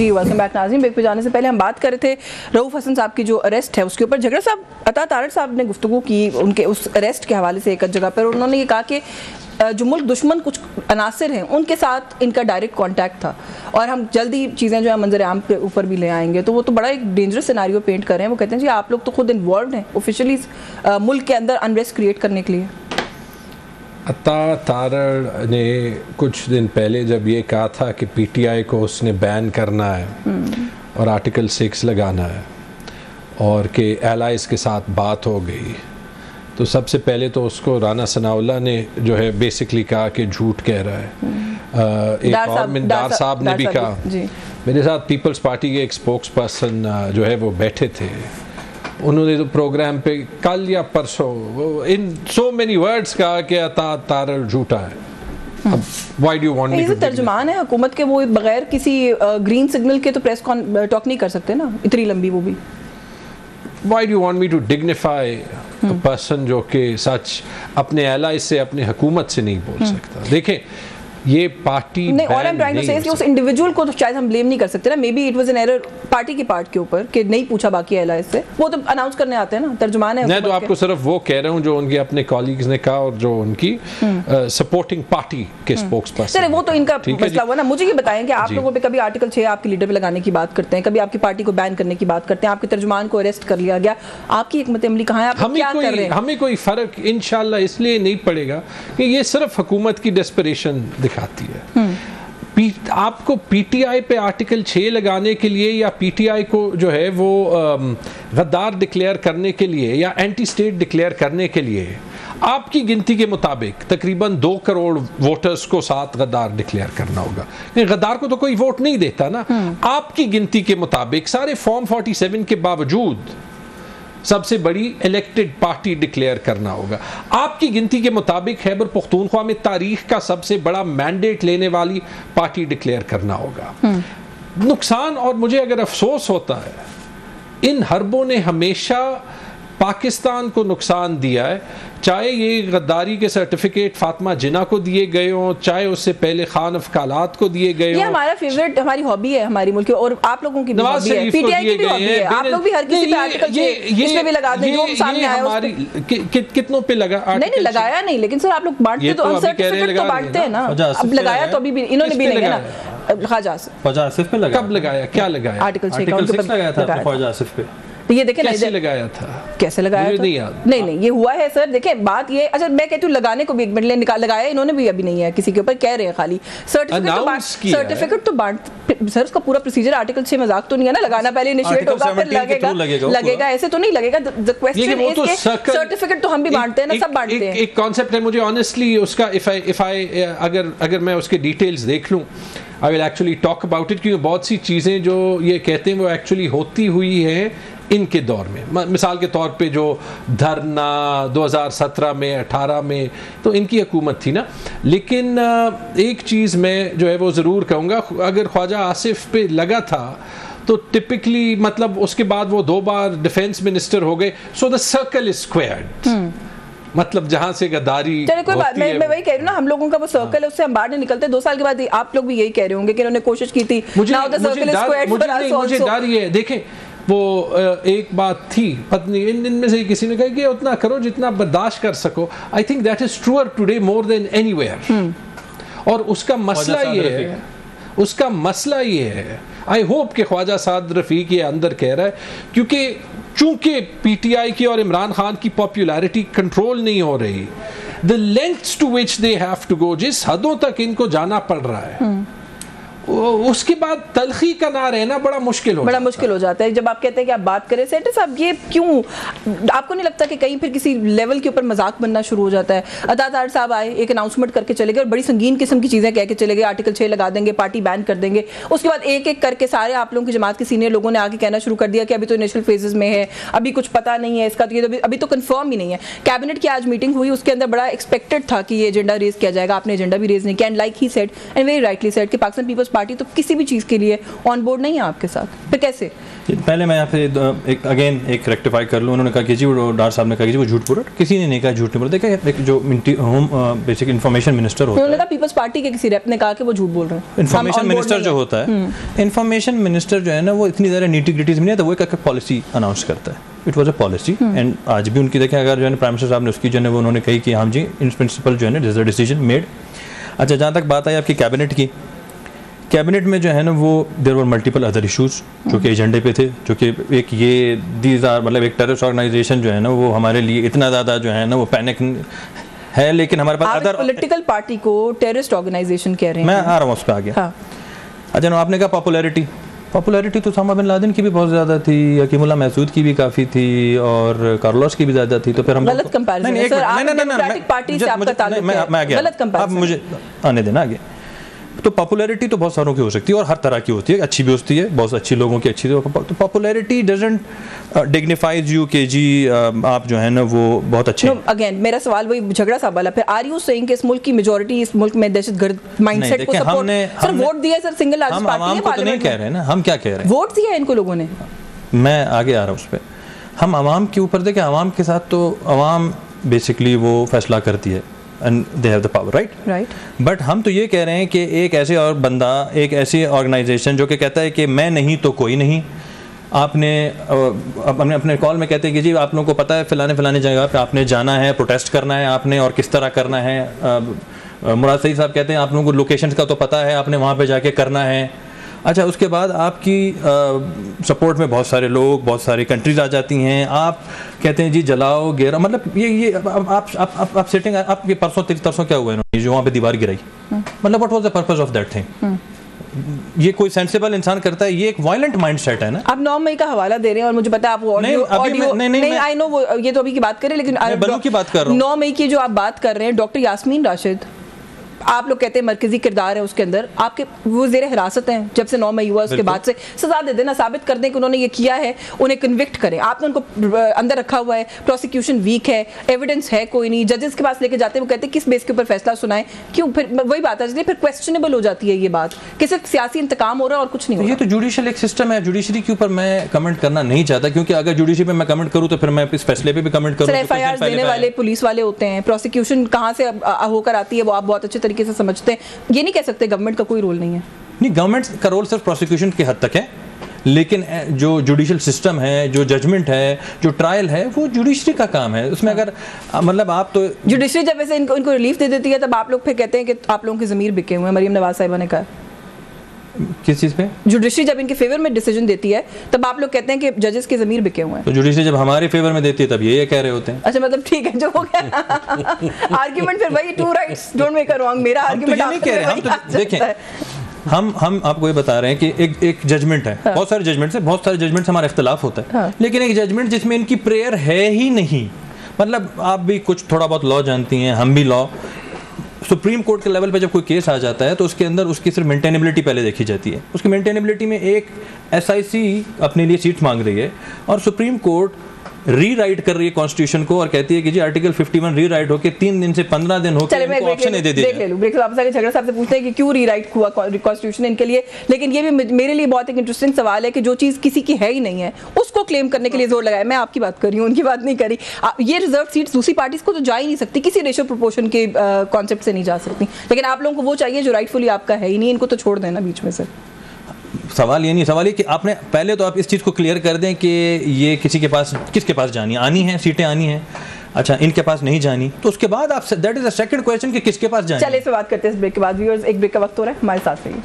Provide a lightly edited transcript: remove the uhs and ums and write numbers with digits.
जी welcome back नाज़रीन। Break पे जाने से पहले हम बात कर रहे थे रऊफ हसन साहब की जो अरेस्ट है उसके ऊपर। झगड़ा साहब अता तारड़ साहब ने गुफ्तगू की उनके उस अरेस्ट के हवाले से एक जगह पर, उन्होंने ये कहा कि जो मुल्क दुश्मन कुछ अनासिर हैं उनके साथ इनका डायरेक्ट कांटेक्ट था और हम जल्दी चीज़ें जो है मंजर आम के ऊपर भी ले आएंगे। तो वो तो बड़ा एक डेंजरस सिनारियो पेंट कर रहे हैं। वो कहते हैं जी आप लोग तो खुद इन्वॉल्व हैं ऑफिशियली मुल्क के अंदर अनरेस्ट क्रिएट करने के लिए। अता तारड़ ने कुछ दिन पहले जब ये कहा था कि पीटीआई को उसने बैन करना है और आर्टिकल 6 लगाना है और कि एलाइज के साथ बात हो गई, तो सबसे पहले तो उसको राना सनाउल्लाह ने जो है बेसिकली कहा कि झूठ कह रहा है। एक और डार साहब ने भी कहा। मेरे साथ पीपल्स पार्टी के एक स्पोक्स पर्सन जो है वो बैठे थे, उन्होंने तो प्रोग्राम पे कल या परसों इन सो मेनी वर्ड्स कहा कि अता तारड़ झूठा है। अब why do you want me to तर्जुमान है हुकूमत के, वो बगैर किसी ग्रीन सिग्नल के तो प्रेस टॉक नहीं कर सकते ना इतनी लंबी। वो भी why do you want me to dignify a person जो कि सच अपने एलाइज से अपने हुकूमत से नहीं बोल सकता। देखें ये पार्टी नहीं, और आई एम ट्राइंग टू से कि उस इंडिविजुअल को तो शायद हम ब्लेम नहीं कर सकते ना। May be it was an error party के पार्ट के ऊपर कि नहीं पूछा बाकी एलाइज से। वो तो अनाउंस करने आते हैं ना, तर्जुमान है। मैं तो आपको सिर्फ वो कह रहा हूँ जो उनके अपने कॉलीग्स ने कहा और जो उनकी सपोर्टिंग पार्टी के स्पोक्स पर्सन। वो तो इनका मसला हुआ ना। मुझे ये बताएं कि आप लोगों पे कभी आर्टिकल 6 आपके लीडर पे लगाने की बात करते हैं, कभी आपकी पार्टी को बैन करने की बात करते हैं, आपके तर्जुमान को अरेस्ट कर लिया गया, आपकी हिकमत अमली कहाँ है? आप क्या कर रहे हैं? हमें कोई फर्क इंशाल्लाह इसलिए नहीं पड़ेगा कि ये सिर्फ हुकूमत की डेस्परेशन दिखाती है। आपको पीटीआई पे आर्टिकल 6 लगाने के लिए या पीटीआई को जो है वो गद्दार डिक्लेयर करने के लिए या एंटी स्टेट डिक्लेयर करने के लिए आपकी गिनती के मुताबिक तकरीबन 2 करोड़ वोटर्स को साथ गद्दार डिक्लेयर करना होगा। गद्दार को तो कोई वोट नहीं देता ना। आपकी गिनती के मुताबिक सारे फॉर्म 47 के बावजूद सबसे बड़ी इलेक्टेड पार्टी डिक्लेयर करना होगा। आपकी गिनती के मुताबिक खैबर पख्तूनख्वा में तारीख का सबसे बड़ा मैंडेट लेने वाली पार्टी डिक्लेयर करना होगा। नुकसान, और मुझे अगर अफसोस होता है, इन हरबों ने हमेशा पाकिस्तान को नुकसान दिया है, चाहे ये गद्दारी के सर्टिफिकेट फातिमा जिन्ना को दिए गए हों, चाहे उससे पहले खान अफकालात को दिए गए हों। ये हमारा फेवरेट, हमारी हॉबी है हमारी मुल्क की, और आप लोगों की भी हॉबी है, पीटीआई की भी हॉबी है। आप लोग भी हर किसी पे आर्टिकल इसमें भी लगा दें जो सामने आया हमारी कितनों पे लगा। नहीं लगाया नहीं, लेकिन सर आप लोग बांटते तो सर्टिफिकेट तो बांटते हैं ना। अब लगाया तो अभी भी इन्होंने भी नहीं है ना। ख्वाजा आसिफ पे लगाया, कब लगाया, क्या लगाया? आर्टिकल 6 लगाया था ख्वाजा आसिफ पे। ये देखें कैसे लगाया था, कैसे लगाया था? नहीं ये हुआ है सर। देखें बात ये, अच्छा मैं कहती हूँ लगाने को भी एक मिनट निकाल लगाया इन्होंने भी अभी नहीं है किसी के ऊपर, कह रहे हैं खाली सर्टिफिकेट तो बांट सर उसका पूरा प्रोसीजर आर्टिकल 6 मजाक तो नहीं है ना। लगाना पहले इनिशिएट होगा फिर लगेगा ऐसे तो नहीं लगेगा। द क्वेश्चन इज कि सर्टिफिकेट तो हम भी बांटते हैं ना, सब बांटते हैं। एक कॉन्सेप्ट है, मुझे ऑनेस्टली उसका इफ आई अगर मैं उसके डिटेल्स देख लूं I will actually talk about it, क्योंकि बहुत सी चीज़ें जो ये कहते हैं वो एक्चुअली होती हुई हैं इनके दौर में। मिसाल के तौर पे जो धरना 2017 में 18 में तो इनकी हुकूमत थी ना। लेकिन एक चीज़ मैं जो है वो ज़रूर कहूँगा, अगर ख्वाजा आसिफ पे लगा था तो टिपिकली मतलब उसके बाद वो 2 बार डिफेंस मिनिस्टर हो गए, so the circle is squared. मतलब जहां से गद्दारी चलिए कोई बात, मैं वही कह रही हूँ ना, हम लोगों का वो सर्कल है उससे हम बाहर नहीं निकलते। 2 साल के बाद आप लोग भी यही कह रहे होंगे कि इन्होंने कोशिश की थी। मुझे डर ये है, देखें वो एक बात थी पत्नी इनमें से किसी ने कहा कि उतना करो जितना बर्दाश्त कर सको। I think that is truer today more than anywhere. और उसका मसला ये है, आई होप कि ख्वाजा साद रफीक ये अंदर कह रहा है, क्योंकि चूंकि पीटीआई की और इमरान खान की पॉपुलैरिटी कंट्रोल नहीं हो रही, the lengths to which they have to go, जिस हदों तक इनको जाना पड़ रहा है, उसके बाद तलखी का ना रहना बड़ा मुश्किल हो जाता है। जब आप कहते हैं कि आप बात करें सेठ साहब, ये क्यों आपको नहीं लगता कि कहीं फिर किसी लेवल के ऊपर मजाक बनना शुरू हो जाता है? अता तारड़ साहब आए, एक अनाउंसमेंट करके चले गए और बड़ी संगीन किस्म की चीज़ें कह के चले गए, आर्टिकल 6 लगा देंगे, पार्टी बैन कर देंगे। उसके बाद एक एक करके सारे आप लोगों की जमात के सीनियर लोगों ने आके कहना शुरू कर दिया कि अभी तो इनिशियल फेजेस में है, अभी कुछ पता नहीं है इसका, तो अभी तो कंफर्म ही नहीं है। कैबिनेट की आज मीटिंग हुई, उसके अंदर बड़ा एक्सपेक्टेड था कि ये एजेंडा रेज किया जाएगा, आपने एजेंडा भी रेज नहीं किया। And like he said and very rightly said कि पाकिस्तान पीपल्स पार्टी तो किसी भी चीज़ के लिए ऑन बोर्ड नहीं है आपके साथ, फिर कैसे? पहले मैं यहाँ पे एक रेक्टिफाई कर लूँ। उन्होंने कहा कि जी वो डार साहब ने कहा कि जी वो झूठ बोल रहा है, किसी ने नहीं कहा झूठ नहीं बोल रहा। देखिए एक जो होम बेसिक इन्फॉर्मेशन मिनिस्टर होता है, उन्होंने कहा पीपल्स पार्टी के किसी रेप ने कहा कि वो झूठ बोल रहे हैं। इन्फॉर्मेशन मिनिस्टर जो होता है, इन्फॉर्मेशन मिनिस्टर जो है ना, वो इतनी ज़्यादा नीटी ग्रिटीज में नहीं आता, वो एक पॉलिसी अनाउंस करता है। It was a policy and आज भी उनकी देखें, अगर जो है प्राइम मिनिस्टर साहब ने उसकी जो है वो उन्होंने कही कि हाँ जी इन प्रिंसिपल जो है ना this is a decision made. अच्छा, जहाँ तक बात आई आपकी कैबिनेट की, कैबिनेट में जो है ना वो there were multiple other issues जो कि एजेंडे पे थे, जो कि एक ये दीज आर मतलब एक टेररिस्ट ऑर्गेनाइजेशन जो है ना वो हमारे लिए इतना ज़्यादा जो है ना वो पैनिक है, लेकिन हमारे पास अदर पॉलिटिकल पार्टी को टेररिस्ट ऑर्गेनाइजेशन कह रहे हैं। मैं आ रहा हूँ उस पर आगे। हाँ। अच्छा, आपने कहा पॉपुलैरिटी तो उसामा बिन लादेन की भी बहुत ज़्यादा थी, हकीमुल्लाह महसूद की भी काफ़ी थी और कार्लोस की भी ज़्यादा थी। तो फिर हम गलत कंपैरिजन है सर, आप डेमोक्रेटिक पार्टी से आपका ताल्लुक है, गलत कंपैरिजन। आप मुझे आने देना आगे। तो पॉपुलैरिटी तो बहुत सारों की हो सकती है और हर तरह की होती है, अच्छी भी होती है, बहुत अच्छी लोगों की अच्छी। तो पॉपुलैरिटी डजंट डिग्निफाइज यू के जी आप जो है ना वो बहुत अच्छे। अगेन मेरा सवाल वही झगड़ा सा वाला, फिर आर यू सेइंग कि इस मुल्क की मेजॉरिटी इस मुल्क में दहशतगर्द माइंडसेट को सपोर्ट, सर वोट दिया सर, सिंगल लार्जेस्ट पार्टी है पार्लियामेंट में। नहीं कह रहे हैं ना, हम क्या कह रहे हैं, वोट दिया इनको लोगों ने। मैं आगे आ रहा हूँ उस पर। हम आवाम के ऊपर देखें, आवाम के साथ तो आवाम बेसिकली वो फैसला करती है and they have the power, right. But हम तो ये कह रहे हैं कि एक ऐसे और बंदा, एक ऐसी ऑर्गेनाइजेशन जो कि कहता है कि मैं नहीं तो कोई नहीं। आपने अपने कॉल में कहते हैं कि जी आप लोगों को पता है फलाने जगह पे आपने जाना है, प्रोटेस्ट करना है आपने, और किस तरह करना है। मुराद सईद साहब कहते हैं आप लोगों को लोकेशंस का तो पता है, आपने वहाँ पे जाके करना है। अच्छा, उसके बाद आपकी सपोर्ट में बहुत सारे लोग, बहुत सारी कंट्रीज आ जाती हैं, आप कहते हैं जी जलाओ गेरा, मतलब ये आप सेटिंग, आप ये परसों क्या हुआ इन्होंने जो वहाँ पे दीवार गिराई, मतलब what was the purpose of that thing? ये कोई सेंसिबल इंसान करता है? ये एक वायलेंट माइंडसेट है ना। आप 9 मई का हवाला दे रहे हैं और मुझे पता है आप ऑडियो नहीं आई नो वो ये तो अभी की बात कर रहे हैं, लेकिन बलू की बात कर रहा हूं। 9 मई की जो आप बात कर रहे हैं, डॉक्टर यास्मीन राशिद आप लोग कहते हैं मरकजी किरदार है उसके अंदर, आपके वो जेर हिरासत हैं जब से 9 मई हुआ, उसके बाद से सजा दे देना, साबित कर दें कि उन्होंने ये किया है, उन्हें कन्विक्ट करें। आपने उनको अंदर रखा हुआ है, प्रोसिक्यूशन वीक है, एविडेंस है कोई नहीं, जजेस के पास लेके जाते हैं, वो कहते हैं किस बेस के ऊपर फैसला सुनाएं, क्यों? फिर वही बात आ जाती है, फिर क्वेश्चनेबल हो जाती है ये बात कि सिर्फ सियासी इंतकाम हो रहा है और कुछ नहीं हो रहा। ये तो जुडिशियल एक सिस्टम है, जुडिशरी के ऊपर मैं कमेंट करना नहीं चाहता, क्योंकि अगर जुडिशरी पे मैं कमेंट करूं तो फिर मैं इस फैसले पे भी कमेंट करूं। एफआईआर देने वाले पुलिस वाले होते हैं, प्रोसिक्यूशन कहां से होकर आती है वो आप बहुत अच्छे तरीके से समझते हैं। ये नहीं कह सकते गवर्नमेंट का कोई रोल नहीं है। नहीं, गवर्नमेंट का रोल सिर्फ प्रोसिक्यूशन की हद तक है, लेकिन जो जुडिशियल सिस्टम है, जो जजमेंट है, जो ट्रायल है, वो जुडिशरी का काम है। उसमें अगर मतलब आप तो जुडिशरी जब वैसे इनको रिलीफ दे देती है तब आप लोग फिर कहते हैं कि आप लोगों के ज़मीर बिके हुए हैं। मरीम नवाज साहिबा ने कहा किस चीज़ पे? जुडिशरी जब इनके फेवर में डिसीजन देती है तब आप लोग कहते हैं कि जजेस के ज़मीर बिके हुए हैं। तो जुडिशरी जब हमारे फेवर में देती है तब ये कह रहे होते हैं। अच्छा, मतलब ठीक है, जो हो गया आर्गुमेंट फिर वही two rights don't make a wrong. मेरा आर्गुमेंट आप नहीं कह रहे, हम तो देखें, हम आपको ये बता रहे हैं कि एक जजमेंट है, बहुत सारे जजमेंट्स है, बहुत सारे जजमेंट्स हमारा इख्तिलाफ होता है, लेकिन एक जजमेंट जिसमें इनकी प्रेयर है ही नहीं, मतलब आप भी कुछ थोड़ा बहुत लॉ जानती हैं, हम भी लॉ, सुप्रीम कोर्ट के लेवल पे जब कोई केस आ जाता है तो उसके अंदर उसकी सिर्फ मेंटेनेबिलिटी पहले देखी जाती है। उसकी मेंटेनेबिलिटी में एक एसआईसी अपने लिए सीट मांग रही है और सुप्रीम कोर्ट रीराइट कर रही है कॉन्स्टिट्यूशन को और कहती है कि जी आर्टिकल 51 रीराइट होकर 3 दिन से 15 दिन होकर इनको ऑप्शन दे दिया। ब्रेक वापस आके झगड़ा साहब से पूछते हैं कि क्यों रीराइट हुआ कॉन्स्टिट्यूशन इनके लिए, लेकिन ये भी मेरे लिए बहुत एक इंटरेस्टिंग सवाल है कि जो चीज़ किसी की है ही नहीं है उसको क्लेम करने के लिए जोर लगाया। मैं आपकी बात कर रही हूँ, उनकी बात नहीं करी। ये रिजर्व सीट्स दूसरी पार्टीज को तो जा ही नहीं सकती, किसी रेशियो प्रोपोर्शन के कॉन्सेप्ट से नहीं जा सकती, लेकिन आप लोगों को वो चाहिए जो राइटफुली आपका है ही नहीं, इनको तो छोड़ देना बीच में से। सवाल ये नहीं, सवाल ये कि आपने पहले तो आप इस चीज़ को क्लियर कर दें कि ये किसके पास जानी आनी है, सीटें आनी हैं, अच्छा इनके पास नहीं जानी, तो उसके बाद आप that is the second question कि किसके पास जानी। चलिए इस पे बात करते हैं इस ब्रेक के बाद। व्यूअर्स, एक ब्रेक का वक्त हो रहा है, हमारे साथ रहिए।